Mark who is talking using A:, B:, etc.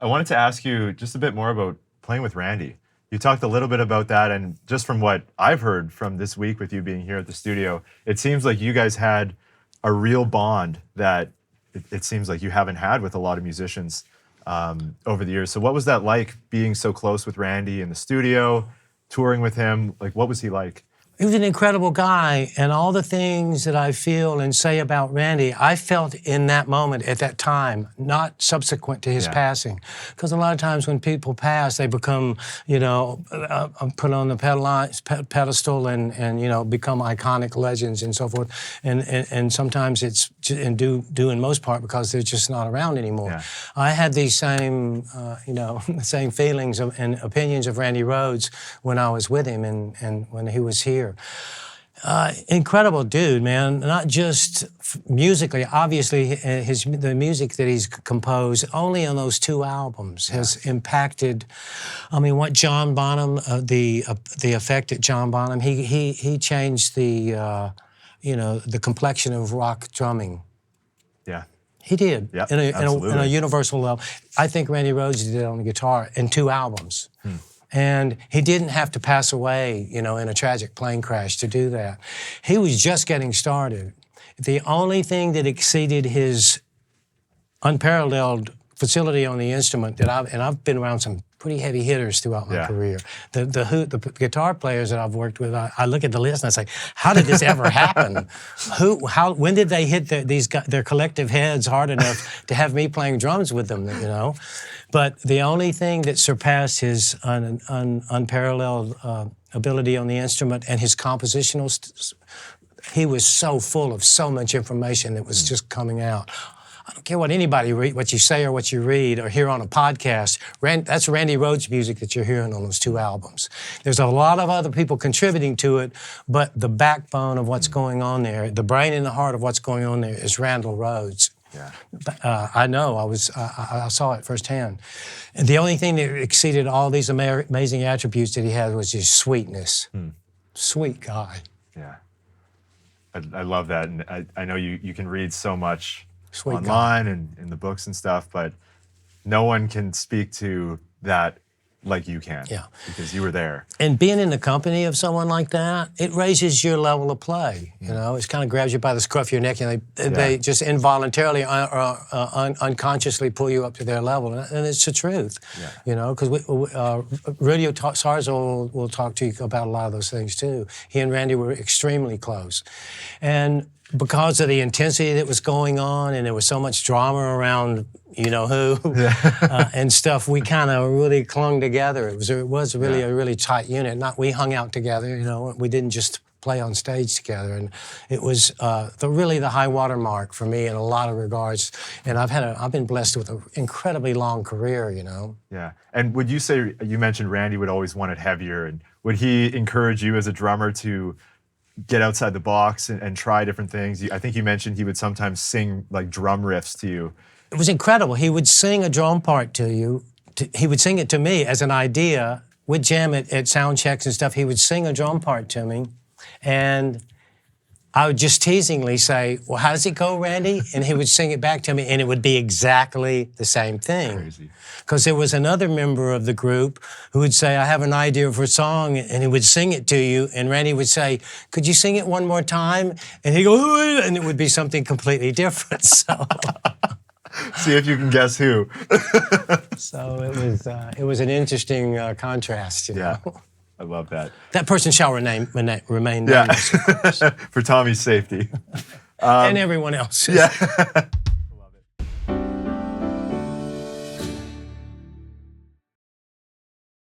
A: I wanted to ask you just a bit more about playing with Randy. You talked a little bit about that, and just from what I've heard from this week with you being here at the studio, it seems like you guys had a real bond that it seems like you haven't had with a lot of musicians over the years. So what was that like, being so close with Randy in the studio, touring with him? Like, what was he like?
B: He was an incredible guy, and all the things that I feel and say about Randy, I felt in that moment at that time, not subsequent to his passing. Because a lot of times when people pass, they become, put on the pedestal and become iconic legends and so forth. And sometimes it's, and do in most part because they're just not around anymore. Yeah. I had these same, same feelings and opinions of Randy Rhoads when I was with him and when he was here. Incredible dude, man. Not just musically, obviously, the music that he's composed only on those 2 albums has impacted. I mean, what John Bonham, the effect at John Bonham, he changed the complexion of rock drumming.
A: Yeah.
B: He did,
A: yep,
B: in a universal level. I think Randy Rhoads did it on the guitar in 2 albums. And he didn't have to pass away, in a tragic plane crash to do that. He was just getting started. The only thing that exceeded his unparalleled facility on the instrument I've been around some pretty heavy hitters throughout my career. The guitar players that I've worked with, I look at the list and I say, how did this ever happen? When did they hit their collective heads hard enough to have me playing drums with them, But the only thing that surpassed his unparalleled ability on the instrument and his compositional, he was so full of so much information that was just coming out. I don't care what anybody read, what you say or what you read or hear on a podcast. That's Randy Rhoads music that you're hearing on those 2 albums. There's a lot of other people contributing to it, but the backbone of what's going on there, the brain and the heart of what's going on there is Randall Rhoads. Yeah. I know. I saw it firsthand. And the only thing that exceeded all these amazing attributes that he had was his sweetness. Sweet guy.
A: Yeah. I love that, and I know you can read so much
B: Sweet
A: online and in the books and stuff, but no one can speak to that like you can. Yeah. Because you were there.
B: And being in the company of someone like that, it raises your level of play. It kind of grabs you by the scruff of your neck, and they just involuntarily or unconsciously pull you up to their level, and it's the truth. Because Radio Sarzo will talk to you about a lot of those things too. He and Randy were extremely close, and because of the intensity that was going on, and there was so much drama around who and stuff, we kind of really clung together. It was really a really tight unit. We hung out together. We didn't just play on stage together, and it was really the high water mark for me in a lot of regards. And I've been blessed with an incredibly long career.
A: Yeah. And would you say, you mentioned Randy would always want it heavier, and would he encourage you as a drummer to get outside the box and try different things? I think you mentioned he would sometimes sing like drum riffs to you.
B: It was incredible. He would sing a drum part to you. He would sing it to me as an idea. We'd jam at sound checks and stuff. He would sing a drum part to me, and I would just teasingly say, well, how does it go, Randy? And he would sing it back to me, and it would be exactly the same thing.
A: Crazy.
B: Because there was another member of the group who would say, I have an idea for a song, and he would sing it to you, and Randy would say, could you sing it one more time? And he'd go, and it would be something completely different. So
A: see if you can guess who.
B: So it was an interesting contrast,
A: Yeah. I love that.
B: That person shall remain nameless, of course.
A: For Tommy's safety.
B: And everyone else.
A: Yeah.